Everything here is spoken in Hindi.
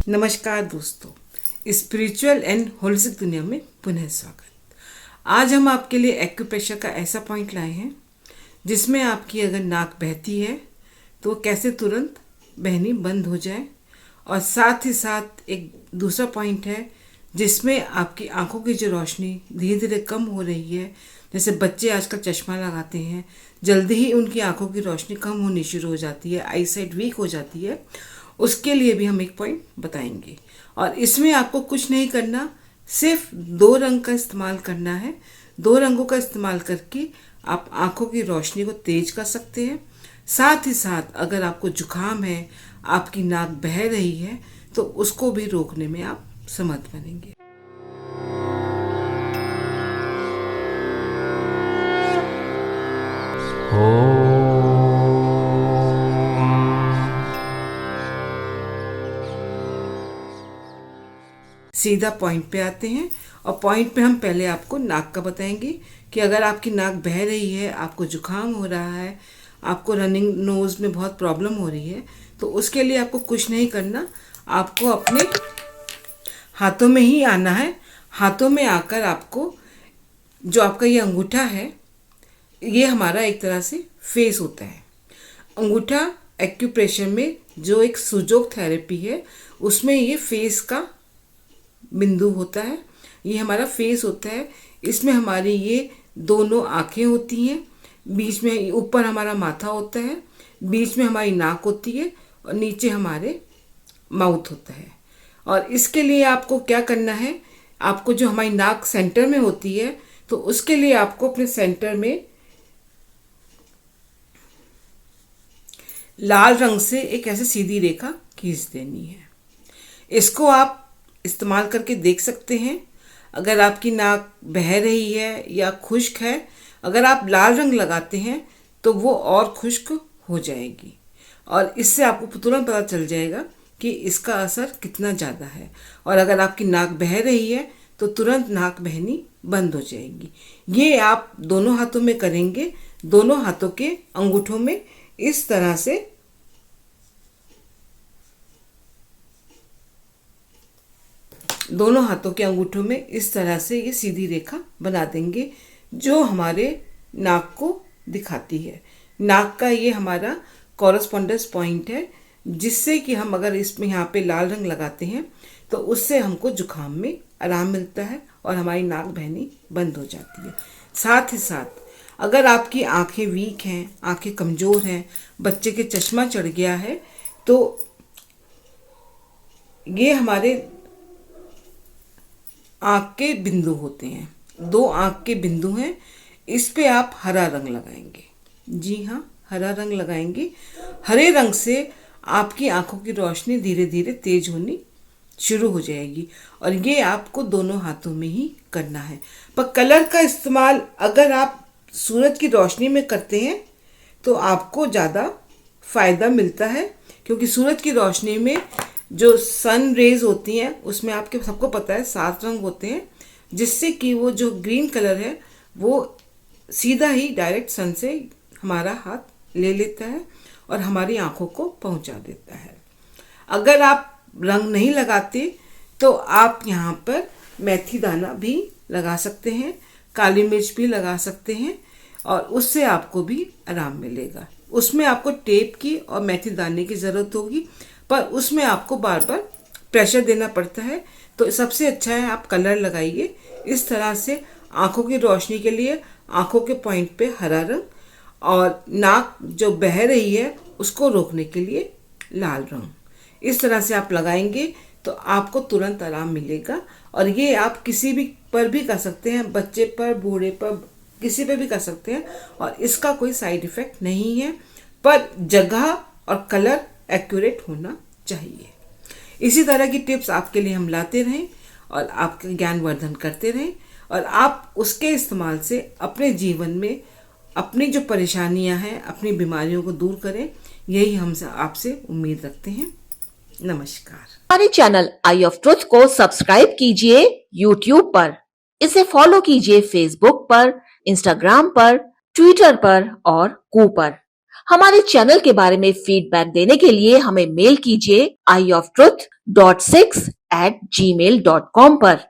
नमस्कार दोस्तों, स्पिरिचुअल एंड होलिस्टिक दुनिया में पुनः स्वागत। आज हम आपके लिए एक्यूप्रेशर का ऐसा पॉइंट लाए हैं जिसमें आपकी अगर नाक बहती है तो वो कैसे तुरंत बहनी बंद हो जाए, और साथ ही साथ एक दूसरा पॉइंट है जिसमें आपकी आंखों की जो रोशनी धीरे धीरे कम हो रही है। जैसे बच्चे आजकल चश्मा लगाते हैं, जल्दी ही उनकी आंखों की रोशनी कम होनी शुरू हो जाती है, आई साइट वीक हो जाती है। उसके लिए भी हम एक पॉइंट बताएंगे, और इसमें आपको कुछ नहीं करना, सिर्फ 2 रंग का इस्तेमाल करना है। 2 रंगों का इस्तेमाल करके आप आंखों की रोशनी को तेज कर सकते हैं। साथ ही साथ अगर आपको जुकाम है, आपकी नाक बह रही है, तो उसको भी रोकने में आप समर्थ बनेंगे। सीधा पॉइंट पे आते हैं, और पॉइंट पे हम पहले आपको नाक का बताएंगे कि अगर आपकी नाक बह रही है, आपको जुकाम हो रहा है, आपको रनिंग नोज में बहुत प्रॉब्लम हो रही है, तो उसके लिए आपको कुछ नहीं करना। आपको अपने हाथों में ही आना है। हाथों में आकर आपको जो आपका ये अंगूठा है, ये हमारा एक तरह से फेस होता है। अंगूठा एक्यूप्रेशर में जो एक सुजोग थेरेपी है, उसमें ये फेस का बिंदु होता है, ये हमारा फेस होता है। इसमें हमारी ये दोनों आंखें होती हैं, बीच में ऊपर हमारा माथा होता है, बीच में हमारी नाक होती है, और नीचे हमारे माउथ होता है। और इसके लिए आपको क्या करना है, आपको जो हमारी नाक सेंटर में होती है, तो उसके लिए आपको अपने सेंटर में लाल रंग से एक ऐसे सीधी रेखा खींच देनी है। इसको आप इस्तेमाल करके देख सकते हैं। अगर आपकी नाक बह रही है या खुश्क है, अगर आप लाल रंग लगाते हैं तो वो और खुश्क हो जाएगी, और इससे आपको तुरंत पता चल जाएगा कि इसका असर कितना ज़्यादा है। और अगर आपकी नाक बह रही है तो तुरंत नाक बहनी बंद हो जाएगी। ये आप दोनों हाथों में करेंगे। दोनों हाथों के अंगूठों में इस तरह से दोनों हाथों के अंगूठों में इस तरह से ये सीधी रेखा बना देंगे जो हमारे नाक को दिखाती है। नाक का ये हमारा कॉरस्पॉन्डेंस पॉइंट है, जिससे कि हम अगर इसमें यहाँ पे लाल रंग लगाते हैं तो उससे हमको जुकाम में आराम मिलता है और हमारी नाक बहनी बंद हो जाती है। साथ ही साथ अगर आपकी आंखें वीक हैं, आंखें कमज़ोर हैं, बच्चे के चश्मा चढ़ गया है, तो ये हमारे आँख के बिंदु होते हैं। 2 आँख के बिंदु हैं, इस पे आप हरा रंग लगाएंगे। जी हाँ, हरा रंग लगाएंगे। हरे रंग से आपकी आंखों की रोशनी धीरे धीरे तेज होनी शुरू हो जाएगी, और ये आपको दोनों हाथों में ही करना है। पर कलर का इस्तेमाल अगर आप सूरज की रोशनी में करते हैं तो आपको ज़्यादा फ़ायदा मिलता है, क्योंकि सूरज की रोशनी में जो सन रेज होती हैं उसमें आपके सबको पता है 7 रंग होते हैं, जिससे कि वो जो ग्रीन कलर है वो सीधा ही डायरेक्ट सन से हमारा हाथ ले लेता है और हमारी आंखों को पहुंचा देता है। अगर आप रंग नहीं लगाते तो आप यहाँ पर मेथी दाना भी लगा सकते हैं, काली मिर्च भी लगा सकते हैं, और उससे आपको भी आराम मिलेगा। उसमें आपको टेप की और मेथी दाने की ज़रूरत होगी, पर उसमें आपको बार बार प्रेशर देना पड़ता है। तो सबसे अच्छा है आप कलर लगाइए इस तरह से। आंखों की रोशनी के लिए आंखों के पॉइंट पे हरा रंग, और नाक जो बह रही है उसको रोकने के लिए लाल रंग। इस तरह से आप लगाएंगे तो आपको तुरंत आराम मिलेगा। और ये आप किसी भी पर भी कर सकते हैं, बच्चे पर, बूढ़े पर, किसी पे भी कर सकते हैं, और इसका कोई साइड इफ़ेक्ट नहीं है। पर जगह और कलर एक्यूरेट होना चाहिए। इसी तरह की टिप्स आपके लिए हम लाते रहें और आपका ज्ञानवर्धन करते रहें, और आप उसके इस्तेमाल से अपने जीवन में अपनी जो परेशानियां हैं, अपनी बीमारियों को दूर करें। यही हम आपसे उम्मीद रखते हैं। नमस्कार। हमारे चैनल आई ऑफ ट्रुथ को सब्सक्राइब कीजिए यूट्यूब पर, इसे फॉलो कीजिए फेसबुक पर, इंस्टाग्राम पर, ट्विटर पर और कू पर। हमारे चैनल के बारे में फीडबैक देने के लिए हमें मेल कीजिए ioftruth.6@gmail.com पर।